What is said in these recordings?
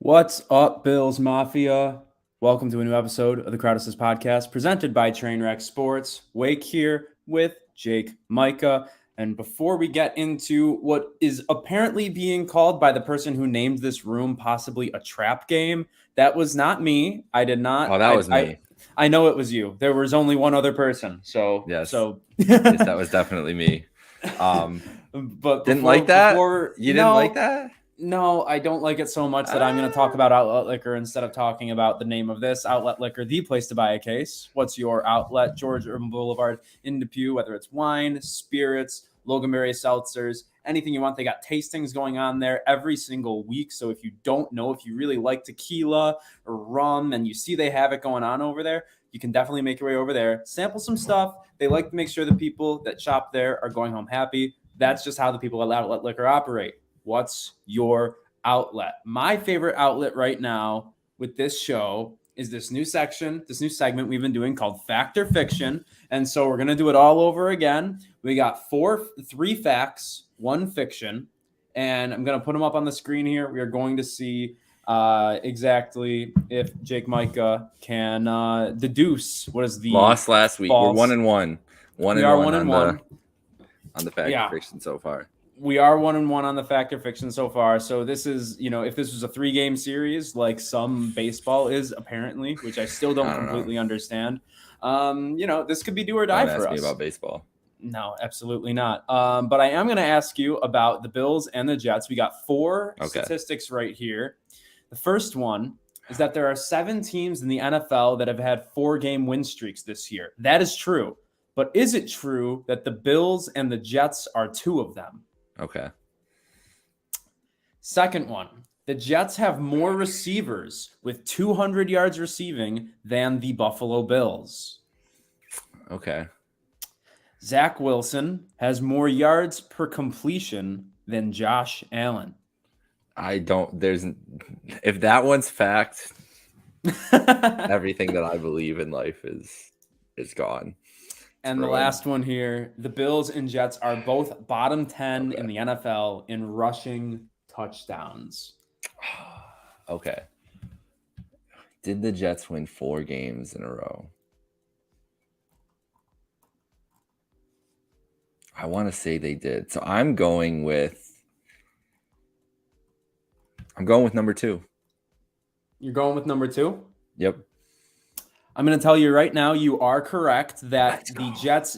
What's up, Bills Mafia? Welcome to a new episode of the Crowd Assist Podcast presented by Trainwreck Sports. Wake here with Jake Micah. And before we get into what is apparently being called by the person who named this room possibly a trap game, that was not me. I did not. Oh, that was me. I know it was you. There was only one other person. Yes, that was definitely me. But didn't like that? You didn't like that? No, I don't like it so much that I'm going to talk about Outlet Liquor instead of talking about the name of this. Outlet Liquor, the place to buy a case. What's your outlet? George Urban Boulevard in Depew, whether it's wine, spirits, Loganberry seltzers, anything you want. They got tastings going on there every single week. So if you don't know, if you really like tequila or rum and you see they have it going on over there, you can definitely make your way over there. Sample some stuff. They like to make sure the people that shop there are going home happy. That's just how the people at Outlet Liquor operate. What's your outlet? My favorite outlet right now with this show is this new section, this new segment we've been doing called Fact or Fiction. And so we're going to do it all over again. We got three facts, one fiction, and I'm going to put them up on the screen here. We are going to see exactly if Jake Micah can deduce what is the lost last week. False. We're 1-1. We are 1-1 on the Fact or Fiction so far. We are 1-1 on the Fact or Fiction so far. So this is, if this was a 3-game series like some baseball is apparently, which I still don't completely understand, this could be do or die for us. Don't ask me about baseball. No, absolutely not. But I am going to ask you about the Bills and the Jets. We got 4 statistics right here. The first one is that there are 7 teams in the NFL that have had 4-game win streaks this year. That is true. But is it true that the Bills and the Jets are 2 of them? Okay. Second one, the Jets have more receivers with 200 yards receiving than the Buffalo Bills. Okay. Zach Wilson has more yards per completion than Josh Allen. If that one's fact, everything that I believe in life is gone. And the last one here, the Bills and Jets are both bottom 10 in the NFL in rushing touchdowns. Okay. Did the Jets win 4 games in a row? I want to say they did. So I'm going with number 2. You're going with number 2? Yep. I'm going to tell you right now, you are correct that the Jets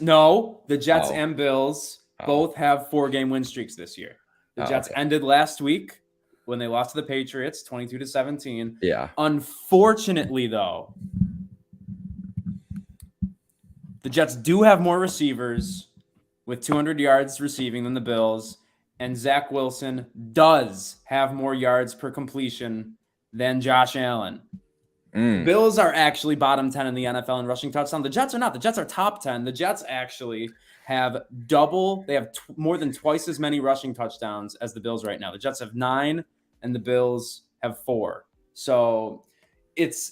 and Bills both have 4-game win streaks this year. The Jets ended last week when they lost to the Patriots 22-17. Yeah. Unfortunately, though, the Jets do have more receivers with 200 yards receiving than the Bills, and Zach Wilson does have more yards per completion than Josh Allen. The Bills are actually bottom 10 in the NFL in rushing touchdown. The Jets are not. The Jets are top 10. The Jets actually have more than twice as many rushing touchdowns as the Bills right now. The Jets have 9 and the Bills have 4. So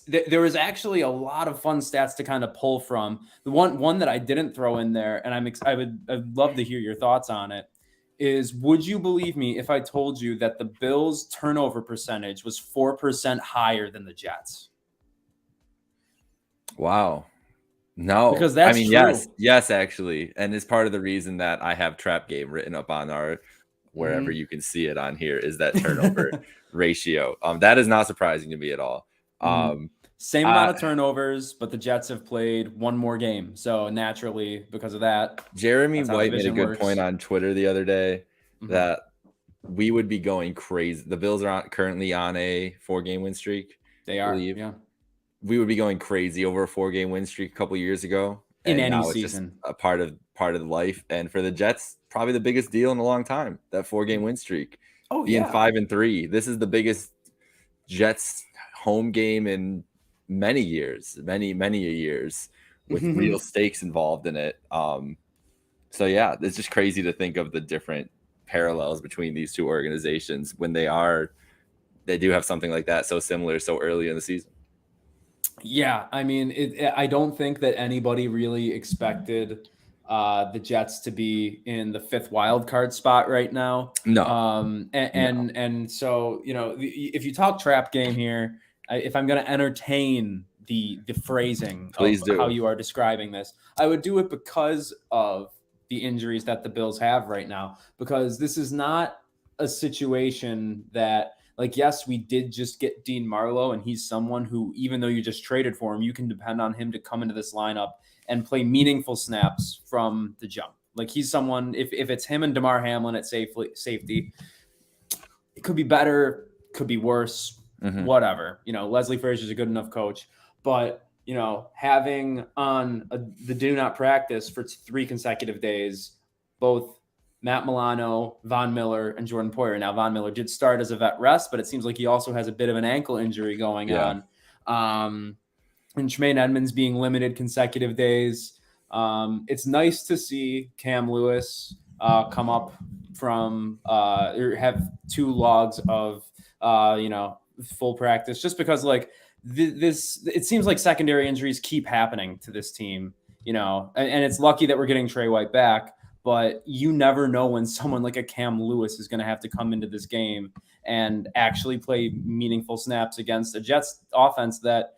there is actually a lot of fun stats to kind of pull from. The one that I didn't throw in there, and I'd love to hear your thoughts on it, is would you believe me if I told you that the Bills' turnover percentage was 4% higher than the Jets? Wow. No. Because that's true. Yes, actually. And it's part of the reason that I have trap game written up on our wherever you can see it on here is that turnover ratio. That is not surprising to me at all. Same amount of turnovers, but the Jets have played 1 more game. So naturally, because of that, Jeremy White made a good point on Twitter the other day that we would be going crazy. The Bills are currently on a 4-game win streak. They are, yeah. We would be going crazy over a 4-game win streak a couple years ago. In any season. It's just a part of life. And for the Jets, probably the biggest deal in a long time, that 4-game win streak. Being 5-3. This is the biggest Jets home game in many years, many years, with real stakes involved in it. So yeah, it's just crazy to think of the different parallels between these two organizations when they do have something like that so similar so early in the season. Yeah, I mean, I don't think that anybody really expected the Jets to be in the 5th wild card spot right now. No. And so, if you talk trap game here, if I'm going to entertain the phrasing Please of do. how you are describing this, I would do it because of the injuries that the Bills have right now, because this is not a situation that, like, yes, we did just get Dean Marlowe, and he's someone who, even though you just traded for him, you can depend on him to come into this lineup and play meaningful snaps from the jump. Like, he's someone, if it's him and Damar Hamlin at safety, it could be better, could be worse, whatever. Leslie Frazier's a good enough coach, but having on the do not practice for 3 consecutive days, both Matt Milano, Von Miller, and Jordan Poyer. Now, Von Miller did start as a vet rest, but it seems like he also has a bit of an ankle injury going on. And Tremaine Edmonds being limited consecutive days. It's nice to see Cam Lewis come up from or have 2 logs of full practice, just because it seems like secondary injuries keep happening to this team, and it's lucky that we're getting Trey White back, but you never know when someone like a Cam Lewis is going to have to come into this game and actually play meaningful snaps against a Jets offense that,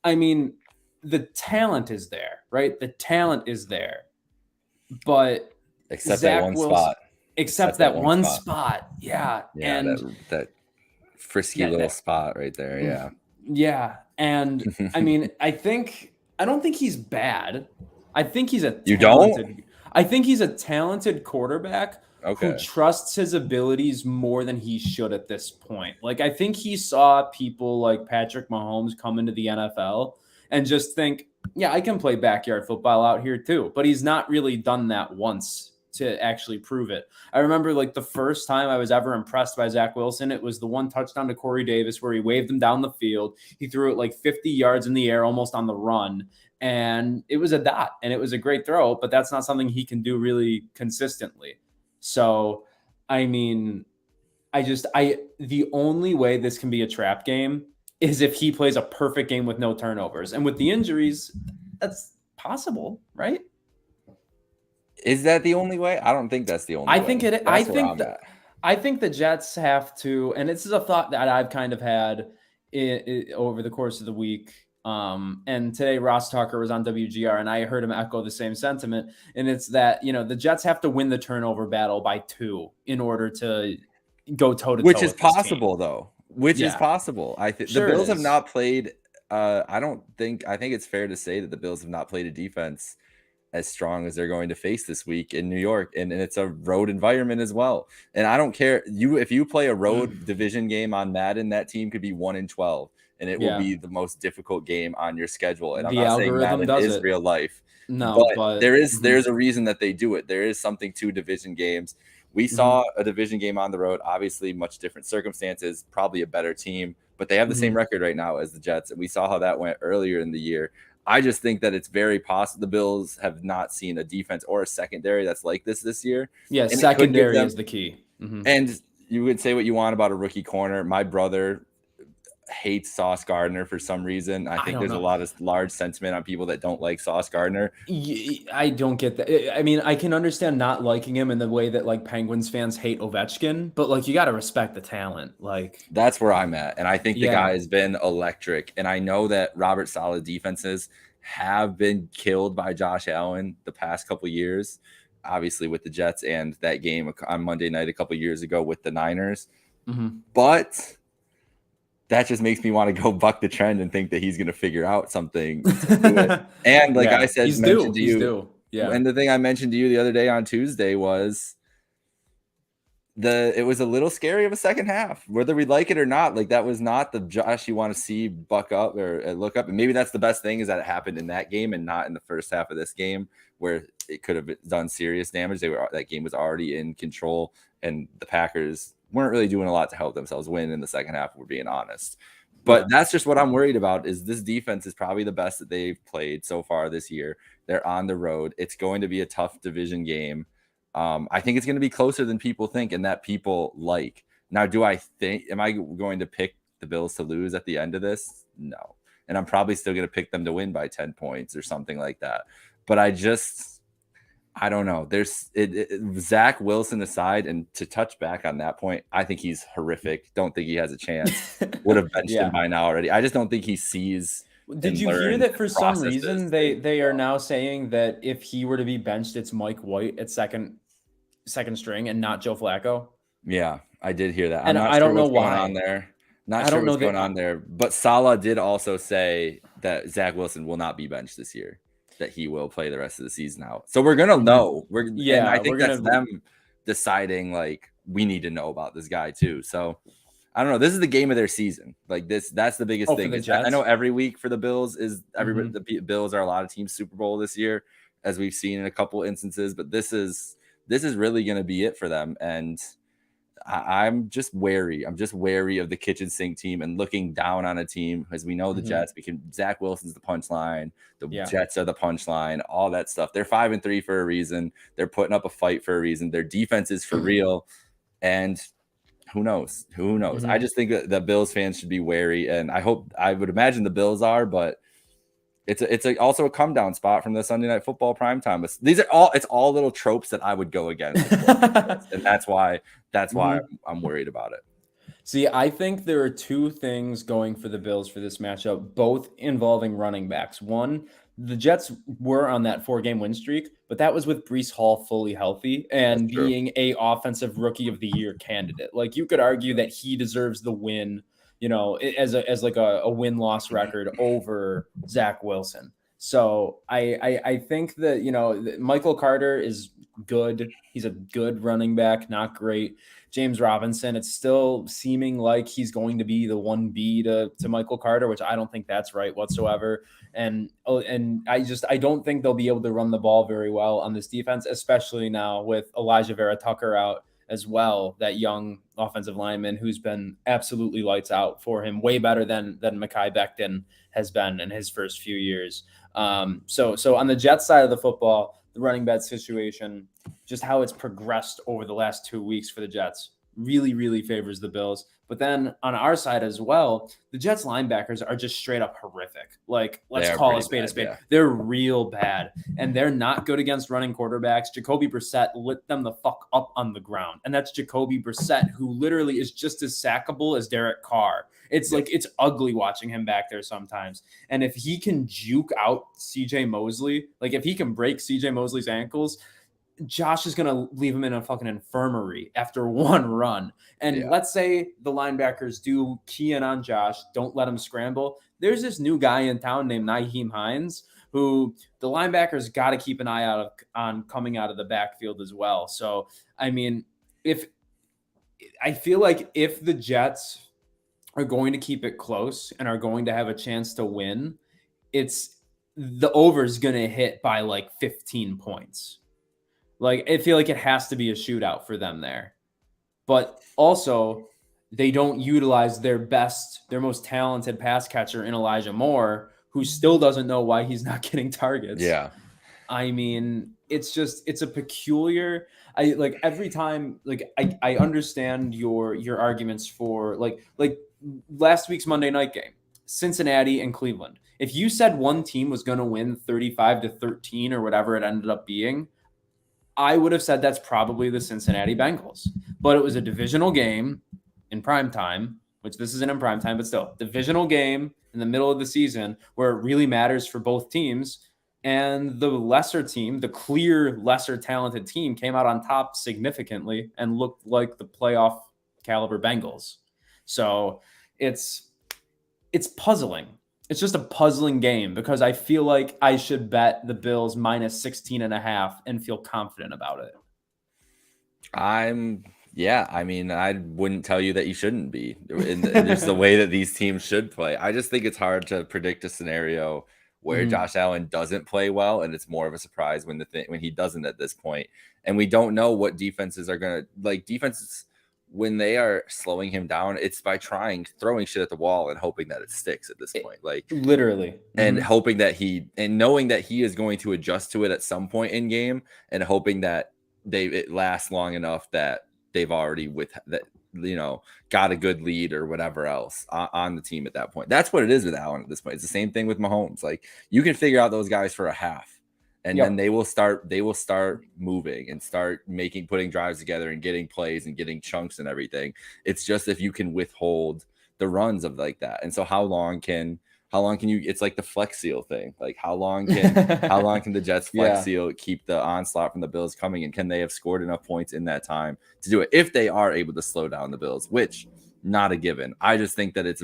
I mean, the talent is there, right? The talent is there, but except that one spot. Except that one spot. Yeah. And that frisky little spot right there. Yeah. Yeah. And I mean, I don't think he's bad. I think he's a talented, I think he's a talented quarterback who trusts his abilities more than he should at this point. Like, I think he saw people like Patrick Mahomes come into the NFL and just think, yeah, I can play backyard football out here too. But he's not really done that once to actually prove it. I remember the first time I was ever impressed by Zach Wilson, it was the one touchdown to Corey Davis where he waved him down the field. He threw it 50 yards in the air, almost on the run. And it was a dot, and it was a great throw, but that's not something he can do really consistently. So, I mean, the only way this can be a trap game is if he plays a perfect game with no turnovers. And with the injuries, that's possible, right? Is that the only way? I don't think that's the only way. I think the Jets have to, and this is a thought that I've kind of had over the course of the week. And today Ross Tucker was on WGR, and I heard him echo the same sentiment. And it's that, the Jets have to win the turnover battle by 2 in order to go toe-to-toe. Which is possible, though. Is possible. I think the Bills have not played. I think it's fair to say that the Bills have not played a defense as strong as they're going to face this week in New York, and it's a road environment as well. And I don't care if you play a road division game on Madden, that team could be 1-12, and it will be the most difficult game on your schedule. And I'm not saying Madden is real life. No, but there's a reason that they do it. There is something to division games. We saw a division game on the road, obviously much different circumstances, probably a better team, but they have the same record right now as the Jets. And we saw how that went earlier in the year. I just think that it's very possible the Bills have not seen a defense or a secondary that's like this year. Yeah, and secondary is the key. And you would say what you want about a rookie corner. My brother hates Sauce Gardner for some reason. I think there's a lot of large sentiment on people that don't like Sauce Gardner. I don't get that. I mean, I can understand not liking him in the way that Penguins fans hate Ovechkin, but you got to respect the talent. That's where I'm at. And I think the guy has been electric. And I know that Robert Saleh defenses have been killed by Josh Allen the past couple of years, obviously with the Jets and that game on Monday night a couple of years ago with the Niners. But that just makes me want to go buck the trend and think that he's going to figure out something to do it. And I said, mentioned to you, and the thing I mentioned to you the other day on Tuesday was it was a little scary of a second half, whether we like it or not. That was not the Josh you want to see buck up or look up. And maybe that's the best thing, is that it happened in that game and not in the first half of this game, where it could have done serious damage. That game was already in control, and the Packers weren't really doing a lot to help themselves win in the second half, if we're being honest. But that's just what I'm worried about, is this defense is probably the best that they've played so far this year. They're on the road. It's going to be a tough division game. I think it's going to be closer than people think and that people like. Now, am I going to pick the Bills to lose at the end of this? No. And I'm probably still going to pick them to win by 10 points or something like that. But I don't know. Zach Wilson aside, and to touch back on that point, I think he's horrific. Don't think he has a chance. Would have benched him by now already. I just don't think he sees. Did you hear that for some reason they are now saying that if he were to be benched, it's Mike White at second string and not Joe Flacco? Yeah, I did hear that. And I don't know why. On there. Not sure what's going on there. But Saleh did also say that Zach Wilson will not be benched this year, that he will play the rest of the season out. So we're gonna know. And I think that's them deciding, like, we need to know about this guy too. So I don't know. This is the game of their season. Like that's the biggest thing. I know every week for the Bills is the Bills are a lot of teams Super Bowl this year, as we've seen in a couple instances. But this is really going to be it for them. And I'm just wary. I'm just wary of the kitchen sink team and looking down on a team, as we know the Jets. Zach Wilson's the punchline. The Jets are the punchline. All that stuff. They're 5-3 for a reason. They're putting up a fight for a reason. Their defense is for real. And who knows? Who knows? I just think that Bills fans should be wary, and I would imagine the Bills are, but it's also a come down spot from the Sunday Night Football primetime. It's all little tropes that I would go against, and that's why I'm worried about it. See, I think there are two things going for the Bills for this matchup, both involving running backs. One, the Jets were on that 4-game win streak, but that was with Breece Hall fully healthy and being a offensive rookie of the year candidate. Like, you could argue that he deserves the win, as like a win-loss record over Zach Wilson. So I think that, Michael Carter is good. He's a good running back, not great. James Robinson, it's still seeming like he's going to be the 1B to Michael Carter, which I don't think that's right whatsoever. And I don't think they'll be able to run the ball very well on this defense, especially now with Elijah Vera Tucker out as well, that young offensive lineman who's been absolutely lights out for him, way better than Mekhi Becton has been in his first few years. So on the Jets side of the football, the running back situation, just how it's progressed over the last 2 weeks for the Jets, really, really favors the Bills. But then on our side as well, the Jets linebackers are just straight up horrific. Like, let's call a spade a spade. Yeah. They're real bad, and they're not good against running quarterbacks. Jacoby Brissett lit them the fuck up on the ground, and that's Jacoby Brissett, who literally is just as sackable as Derek Carr. It's like, it's ugly watching him back there sometimes. And if he can juke out CJ Mosley, like if he can break CJ Mosley's ankles, Josh is going to leave him in a fucking infirmary after one run. And let's say the linebackers do key in on Josh, don't let him scramble. There's this new guy in town named Nyheim Hines, who the linebackers got to keep an eye out on coming out of the backfield as well. So, I mean, I feel like if the Jets are going to keep it close and are going to have a chance to win, the over is going to hit by like 15 points. Like, I feel like it has to be a shootout for them there. But also, they don't utilize their most talented pass catcher in Elijah Moore, who still doesn't know why he's not getting targets. Yeah. I mean, it's a peculiar, every time, I understand your arguments for like last week's Monday night game, Cincinnati and Cleveland. If you said one team was going to win 35-13 or whatever it ended up being, I would have said that's probably the Cincinnati Bengals. But it was a divisional game in prime time, which this isn't in prime time, but still, divisional game in the middle of the season where it really matters for both teams. And the lesser team, the clear lesser talented team, came out on top significantly and looked like the playoff caliber Bengals. So it's puzzling. It's just a puzzling game because I feel like I should bet the Bills minus 16.5 and feel confident about it. I mean, I wouldn't tell you that you shouldn't be. There's the way that these teams should play. I just think it's hard to predict a scenario where Josh Allen doesn't play well, and it's more of a surprise when he doesn't at this point. And we don't know what defenses are going to defenses. When they are slowing him down, it's by throwing shit at the wall and hoping that it sticks at this point. Like, literally. And hoping that knowing that he is going to adjust to it at some point in game, and hoping that it lasts long enough that they've already got a good lead or whatever else on the team at that point. That's what it is with Allen at this point. It's the same thing with Mahomes. Like, you can figure out those guys for a half. and then they will start moving and start putting drives together and getting plays and getting chunks and everything. It's just if you can withhold the runs of like that. And so how long can you, it's like the Flex Seal thing. Like how long can the Jets Flex Seal keep the onslaught from the Bills coming, and can they have scored enough points in that time to do it if they are able to slow down the Bills, which not a given. I just think that it's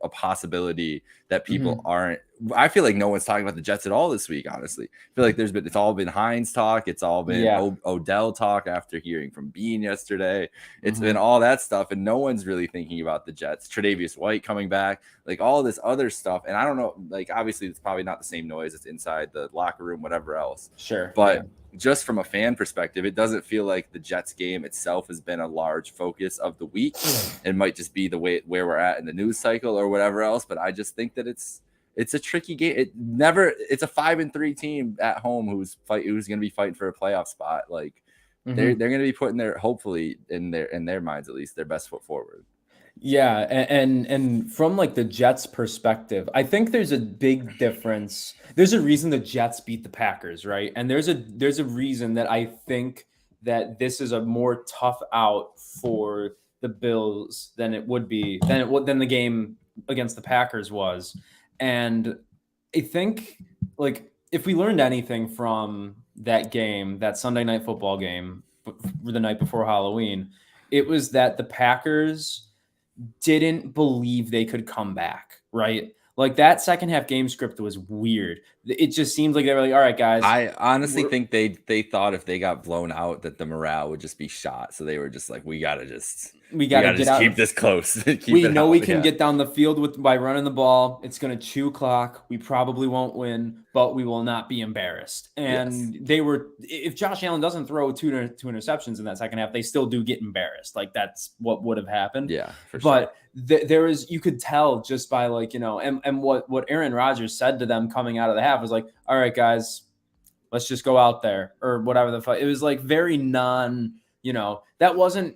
a possibility that people aren't. I feel like no one's talking about the Jets at all this week. Honestly, I feel like it's all been Hines talk. It's all been Odell talk after hearing from Bean yesterday. It's been all that stuff, and no one's really thinking about the Jets. Tre'Davious White coming back, like all this other stuff. And I don't know, like obviously it's probably not the same noise. It's inside the locker room, whatever else. Sure, but. Just from a fan perspective, it doesn't feel like the Jets game itself has been a large focus of the week. It might just be the way where we're at in the news cycle or whatever else. But I just think that it's a tricky game. It's a 5-3 team at home who's going to be fighting for a playoff spot. Like they're going to be putting hopefully in their minds, at least, their best foot forward. Yeah, and from like the Jets perspective, I think there's a big difference. There's a reason the Jets beat the Packers, right? And there's a reason that I think that this is a more tough out for the Bills than the game against the Packers was. And I think like if we learned anything from that game, that Sunday Night Football game, the night before Halloween, it was that the Packers didn't believe they could come back, right? Like that second half game script was weird. It just seems like they were like, all right, guys. I honestly think they thought if they got blown out that the morale would just be shot. So they were just like, we gotta get out. Keep this close. We know we can get down the field by running the ball. It's going to chew clock. We probably won't win, but we will not be embarrassed. And they were, if Josh Allen doesn't throw two interceptions in that second half, they still do get embarrassed. Like that's what would have happened. Yeah, for sure. But there is, you could tell just by like, and what Aaron Rodgers said to them coming out of the half was like, all right, guys, let's just go out there or whatever the fuck. It was like very that wasn't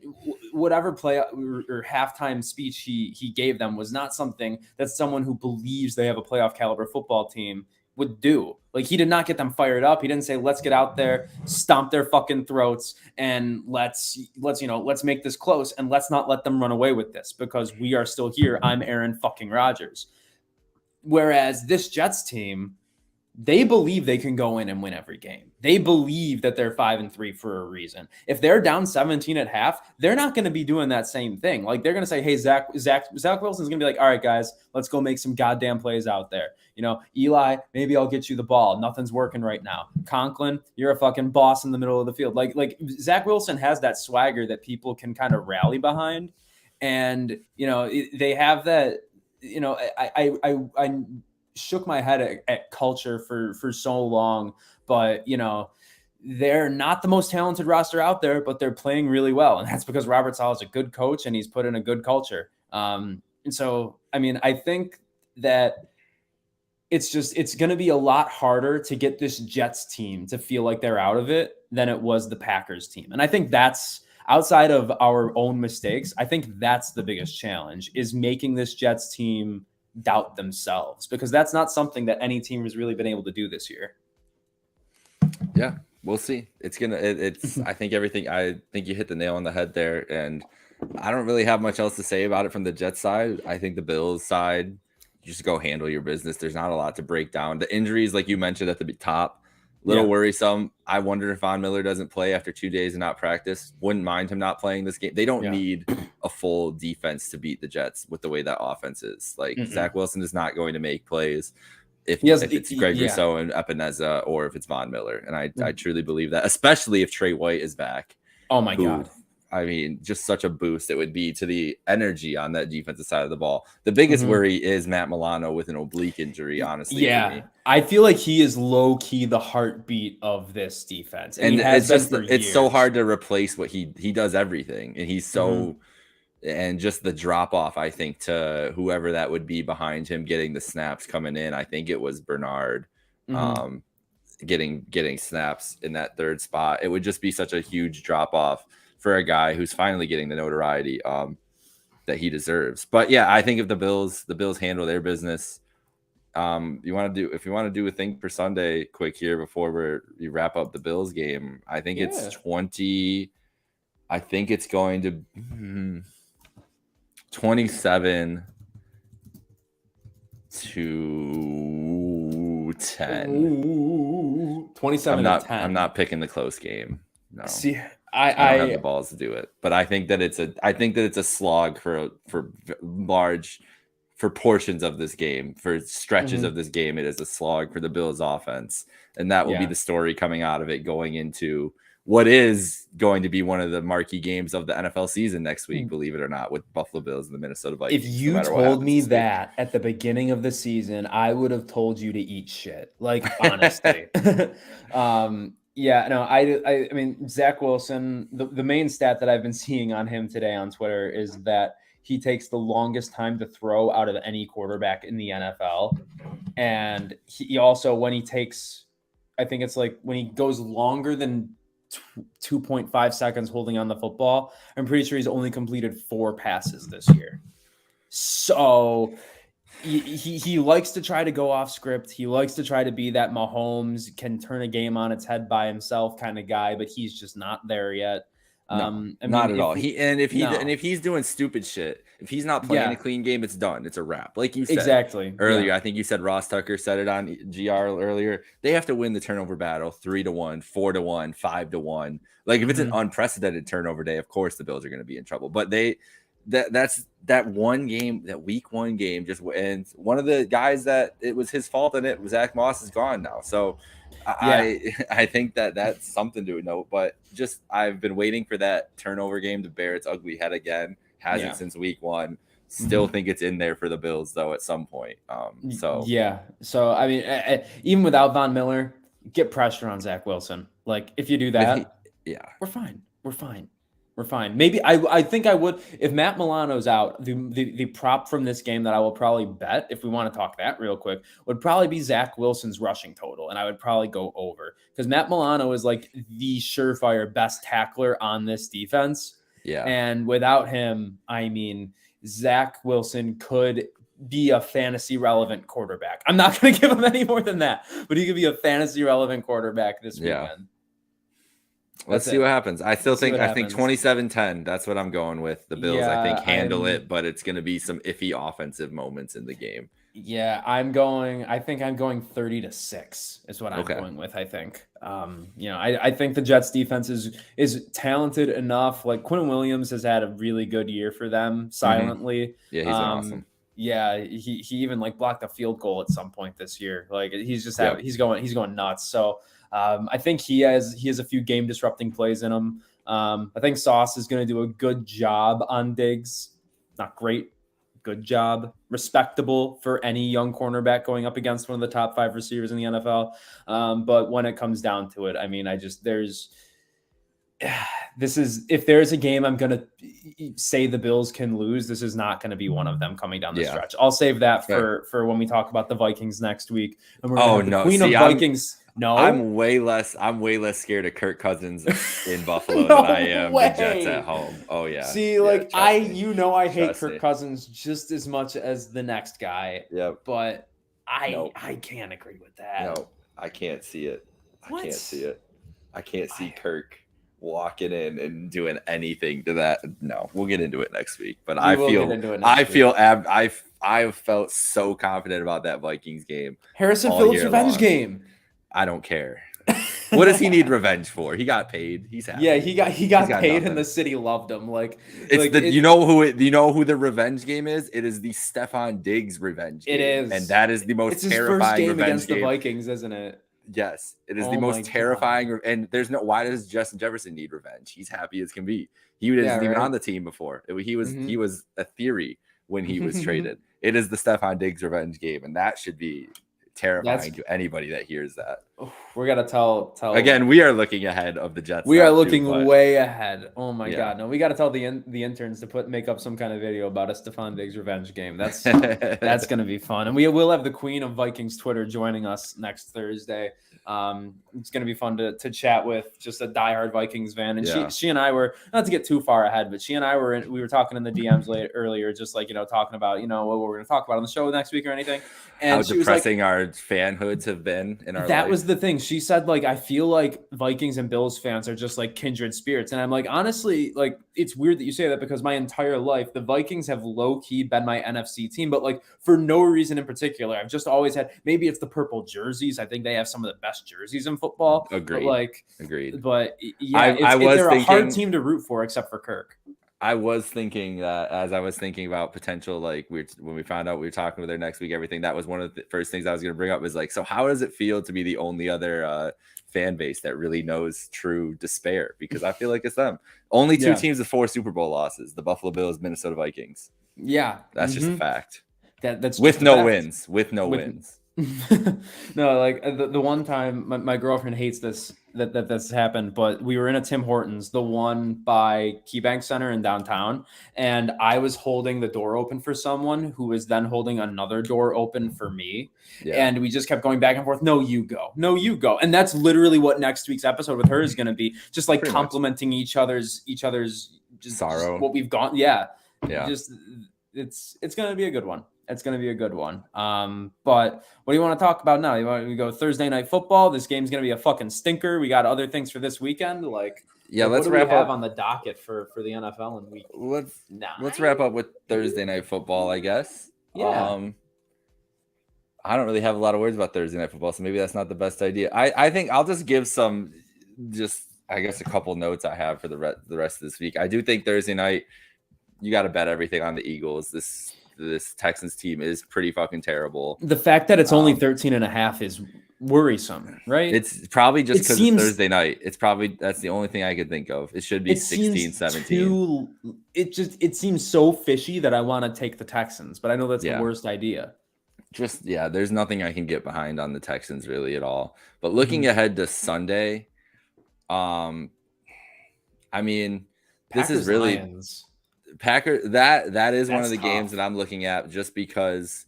whatever play or halftime speech he gave them was not something that someone who believes they have a playoff caliber football team would do. Like he did not get them fired up. He didn't say, let's get out there, stomp their fucking throats, and let's make this close, and let's not let them run away with this because we are still here. I'm Aaron fucking Rodgers. Whereas this Jets team, they believe they can go in and win every game. They believe that they're 5-3 for a reason. If they're down 17 at half, they're not going to be doing that same thing. Like they're going to say, hey, Zach Wilson's going to be like, all right, guys, let's go make some goddamn plays out there. Eli, maybe I'll get you the ball. Nothing's working right now. Conklin, you're a fucking boss in the middle of the field. Like Zach Wilson has that swagger that people can kind of rally behind. And, they have that, I shook my head at culture for so long, but they're not the most talented roster out there, but they're playing really well, and that's because Robert Saleh is a good coach and he's put in a good culture. And so, I think that it's going to be a lot harder to get this Jets team to feel like they're out of it than it was the Packers team, and I think that's outside of our own mistakes. I think that's the biggest challenge, is making this Jets team doubt themselves, because that's not something that any team has really been able to do this year. Yeah, we'll see. I think you hit the nail on the head there, and I don't really have much else to say about it from the Jets side. I think the Bills side, you just go handle your business. There's not a lot to break down. The injuries, like you mentioned at the top, little worrisome. I wonder if Von Miller doesn't play after 2 days and not practice. Wouldn't mind him not playing this game. They don't need a full defense to beat the Jets with the way that offense is. Like Zach Wilson is not going to make plays if it's Greg Rousseau and Epineza, or if it's Von Miller. And I truly believe that, especially if Trey White is back. Oh my God. Just such a boost it would be to the energy on that defensive side of the ball. The biggest worry is Matt Milano with an oblique injury, honestly. Yeah, I feel like he is low key the heartbeat of this defense, and it's so hard to replace what he does everything, and he's so and just the drop off, I think, to whoever that would be behind him getting the snaps coming in. I think it was Bernard getting snaps in that third spot. It would just be such a huge drop off for a guy who's finally getting the notoriety that he deserves. But yeah, I think if the Bills handle their business, you want to do a thing for Sunday quick here before we wrap up the Bills game. I think it's 20. I think it's going to 27 to 10. 27 to 10. I'm not picking the close game. No. See, I don't have the balls to do it, but I think that it's a slog for portions of this game, for stretches of this game. It is a slog for the Bills offense, and that will be the story coming out of it going into what is going to be one of the marquee games of the NFL season next week, believe it or not, with Buffalo Bills and the Minnesota Vikings. If you told me that at the beginning of the season, I would have told you to eat shit. Like, honestly. Yeah, no, I mean, Zach Wilson, the main stat that I've been seeing on him today on Twitter is that he takes the longest time to throw out of any quarterback in the NFL. And he also, when he takes, I think it's like when he goes longer than 2.5 seconds holding on the football, I'm pretty sure he's only completed 4 passes this year. So he likes to try to go off script. He likes to try to be that Mahomes can turn a game on its head by himself kind of guy, but he's just not there yet. Not at all. If he's doing stupid shit, if he's not playing a clean game, it's done. It's a wrap. Like you said earlier, I think you said Ross Tucker said it on GR earlier. They have to win the turnover battle 3-1, 4-1, 5-1. Like if it's an unprecedented turnover day, of course the Bills are going to be in trouble. But that's that one game, that week 1 game, and one of the guys that it was his fault, and Zach Moss is gone now. So I think that's something to note, but just I've been waiting for that turnover game to bear its ugly head again. Hasn't since week 1. Still think it's in there for the Bills though at some point. So I mean, even without Von Miller, get pressure on Zach Wilson. Like if you do that, we're fine. Maybe I think I would, if Matt Milano's out, the prop from this game that I will probably bet, if we want to talk that real quick, would probably be Zach Wilson's rushing total, and I would probably go over because Matt Milano is like the surefire best tackler on this defense. Yeah, and without him, I mean, Zach Wilson could be a fantasy relevant quarterback. I'm not going to give him any more than that, but he could be a fantasy relevant quarterback this weekend. Let's see what happens. I think 27-10. That's what I'm going with. The Bills, I think, handle it, but it's going to be some iffy offensive moments in the game. Yeah, I think I'm going 30-6 is what I'm going with. I think, I think the Jets defense is talented enough. Like Quinn Williams has had a really good year for them silently. Yeah, he's awesome. Yeah, he even like blocked a field goal at some point this year. Like he's just he's going nuts. So I think he has a few game disrupting plays in him. I think Sauce is going to do a good job on Diggs. Not great, good job, respectable for any young cornerback going up against one of the top 5 receivers in the NFL. But when it comes down to it, I mean, if there's a game I'm going to say the Bills can lose, this is not going to be one of them coming down the stretch. I'll save that for when we talk about the Vikings next week. And we're the Queen of Vikings. No, I'm way less scared of Kirk Cousins in Buffalo than I am the Jets at home. Oh yeah. See, I hate Kirk Cousins just as much as the next guy. Yep. But I can't agree with that. No, I can't see it. I can't see Kirk walking in and doing anything to that. No, we'll get into it next week. But I felt so confident about that Vikings game. Harrison Phillips revenge game. I don't care. What does he need revenge for? He got paid. He's happy. Yeah, he got paid, nothing. And the city loved him. You know who the revenge game is? It is the Stephon Diggs revenge game. It is, and that is the most terrifying his first game revenge against the Vikings, isn't it? Yes, it is the most terrifying. And why does Justin Jefferson need revenge? He's happy as can be. He wasn't even on the team before. He was a theory when he was traded. It is the Stephon Diggs revenge game, and that should be terrifying to anybody that hears that. We're gonna tell again. We are looking ahead of the Jets. We are looking way ahead. Oh my god, no! We got to tell the interns to make up some kind of video about a Stephon Diggs revenge game. That's gonna be fun, and we will have the Queen of Vikings Twitter joining us next Thursday. It's going to be fun to chat with just a diehard Vikings fan. And Yeah. she and I were, not to get too far ahead, but she and I we were talking in the DMs earlier, just like, talking about, what we're going to talk about on the show next week or anything. And how she was like, depressing our fanhoods have been in our that life. was the thing. She said, like, I feel like Vikings and Bills fans are just like kindred spirits. And I'm like, honestly, like, it's weird that you say that because my entire life, the Vikings have low key been my NFC team, but like for no reason in particular. I've just always had, maybe it's the purple jerseys. I think they have some of the best jerseys in football. Agreed. But yeah, they're a hard team to root for except for Kirk. I was thinking that as I was thinking about potential, like when we found out we were talking with her next week, everything, that was one of the first things I was going to bring up was like, so how does it feel to be the only other fan base that really knows true despair? Because I feel like it's them. Only two teams with 4 Super Bowl losses, the Buffalo Bills, Minnesota Vikings. Yeah. That's just a fact. That's with no wins. No, like the one time my girlfriend hates this that's happened, but we were in a Tim Hortons, the one by KeyBank Center in downtown, and I was holding the door open for someone who was then holding another door open for me, and we just kept going back and forth. No, you go. No, you go. And that's literally what next week's episode with her is going to be, just like pretty complimenting each other's just sorrow, just what we've gone. Yeah. Just it's going to be a good one. It's going to be a good one. But what do you want to talk about now? You want to go Thursday night football? This game's going to be a fucking stinker. We got other things for this weekend. Let's wrap up on the docket for the NFL in week. Let's wrap up with Thursday night football, I guess. Yeah. I don't really have a lot of words about Thursday night football, so maybe that's not the best idea. I think I'll just give I guess a couple notes I have for the rest of this week. I do think Thursday night, you got to bet everything on the Eagles. This Texans team is pretty fucking terrible. The fact that it's only 13.5 is worrisome, right? It's probably just because it's Thursday night. That's the only thing I could think of. It should be 16, 17. It seems so fishy that I want to take the Texans, but I know that's the worst idea. There's nothing I can get behind on the Texans really at all. But looking ahead to Sunday, I mean, Packers, this is really Lions. Packer. That is one of the games that I'm looking at just because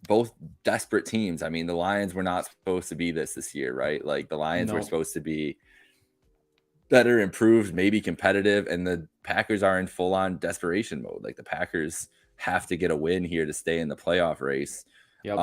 both desperate teams. I mean, the Lions were not supposed to be this year, right? Like the Lions were supposed to be better, improved, maybe competitive, and the Packers are in full on desperation mode. Like the Packers have to get a win here to stay in the playoff race. Yep.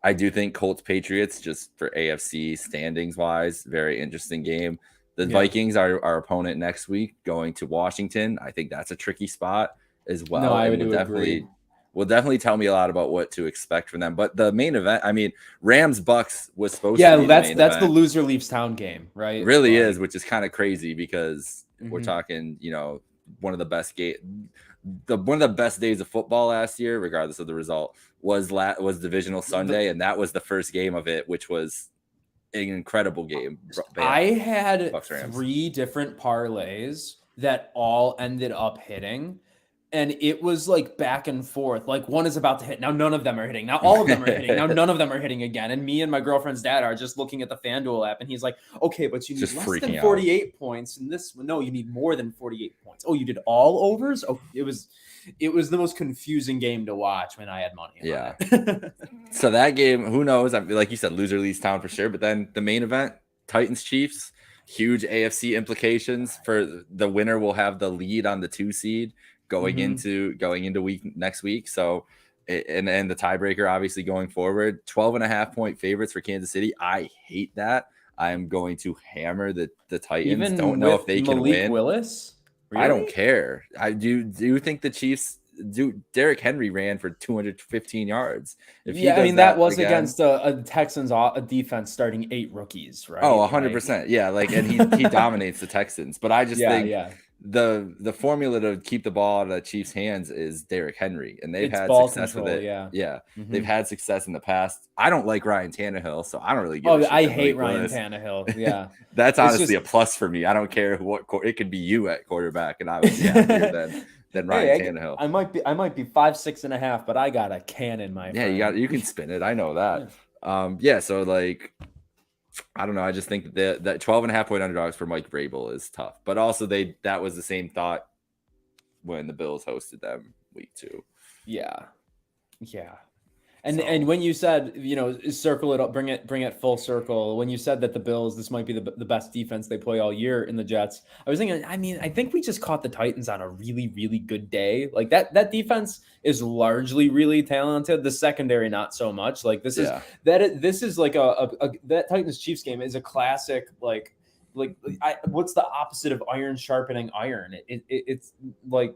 I do think Colts Patriots, just for AFC standings wise, very interesting game. The Vikings are our opponent next week, going to Washington. I think that's a tricky spot as well. No, I would agree. Will definitely tell me a lot about what to expect from them. But the main event, I mean, Rams Bucks was supposed to be that's the loser leaves town game, right? It really is, which is kind of crazy because we're talking, one of the best one of the best days of football last year, regardless of the result, was Divisional Sunday, and that was the first game of it, which was an incredible game. I had 3 different parlays that all ended up hitting, and it was like back and forth. Like one is about to hit. Now none of them are hitting. Now all of them are hitting. Now none of them are hitting again. And me and my girlfriend's dad are just looking at the FanDuel app, and he's like, okay, but you need just less than 48 points. And this, no, you need more than 48 points. Oh, you did all overs? Oh, it was the most confusing game to watch when I had money on it. So that game, who knows? I feel like you said, loser leaves town for sure. But then the main event, Titans Chiefs, huge AFC implications. For the winner will have the lead on the 2 seed going into next week. So and the tiebreaker obviously going forward. 12.5 point favorites for Kansas City. I hate that. I am going to hammer the Titans. Even don't know if they can win. Willis? Really? I don't care. I do think the Chiefs do. Derrick Henry ran for 215 yards. That was against a Texans a defense starting 8 rookies, right? Oh, 100%. Yeah, and he dominates the Texans. But I just think the formula to keep the ball out of the Chiefs' hands is Derrick Henry, and they've had success with it. Yeah. They've had success in the past. I don't like Ryan Tannehill, so I don't really. I hate Ryan Tannehill. Yeah, that's honestly a plus for me. I don't care what it could be you at quarterback, and I would be happier than Ryan Tannehill. I might be 5'6.5", but I got a cannon, my friend. You can spin it. I know that. So I don't know. I just think that 12.5 point underdogs for Mike Vrabel is tough, but also that was the same thought when the Bills hosted them week 2. Yeah. And when you said, circle it up, bring it full circle. When you said that the Bills, this might be the best defense they play all year in the Jets, I was thinking, I think we just caught the Titans on a really, really good day. Like that defense is largely really talented. The secondary, not so much. Like this is like that Titans Chiefs game is a classic, what's the opposite of iron sharpening iron? It's like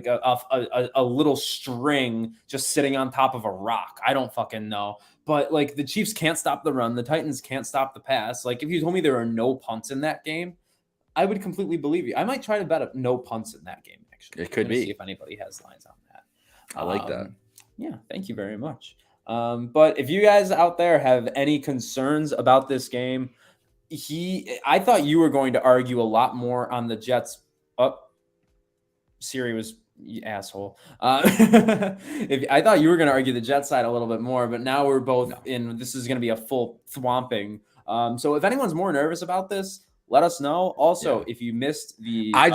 a little string just sitting on top of a rock. I don't fucking know. But like the Chiefs can't stop the run. The Titans can't stop the pass. Like if you told me there are no punts in that game, I would completely believe you. I might try to bet no punts in that game, actually. It could be. See if anybody has lines on that. I like that. Yeah, thank you very much. But if you guys out there have any concerns about this game, I thought you were going to argue a lot more on the Jets. Siri was asshole. I thought you were going to argue the Jet side a little bit more, but now we're both in. This is going to be a full thwomping. So if anyone's more nervous about this, let us know. Also, if you missed the, I am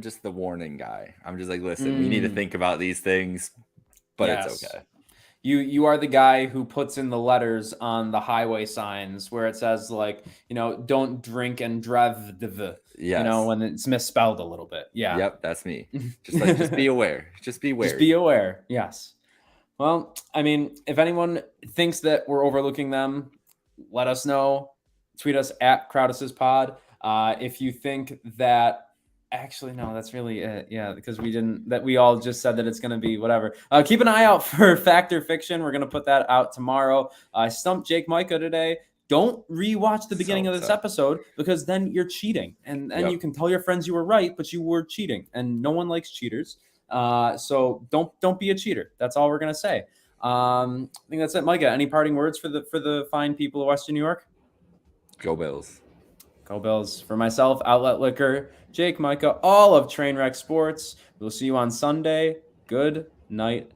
just the warning guy. I'm just like, listen, we need to think about these things, but it's okay. You are the guy who puts in the letters on the highway signs where it says don't drink and drive. When it's misspelled a little bit. Yeah. Yep, that's me. Just be aware. Just be aware. Just be aware. Yes. Well, if anyone thinks that we're overlooking them, let us know. Tweet us at CrowdusPod. If you think that. Actually, no, that's really it. Yeah, because we all just said that it's going to be whatever. Keep an eye out for Fact or Fiction. We're going to put that out tomorrow. I stumped Jake Micah today. Don't rewatch the beginning of this episode because then you're cheating. And you can tell your friends you were right, but you were cheating. And no one likes cheaters. So don't be a cheater. That's all we're going to say. I think that's it. Micah, any parting words for the fine people of Western New York? Go Bills. Go Bills. For myself, Outlet Liquor, Jake, Micah, all of Trainwreck Sports. We'll see you on Sunday. Good night.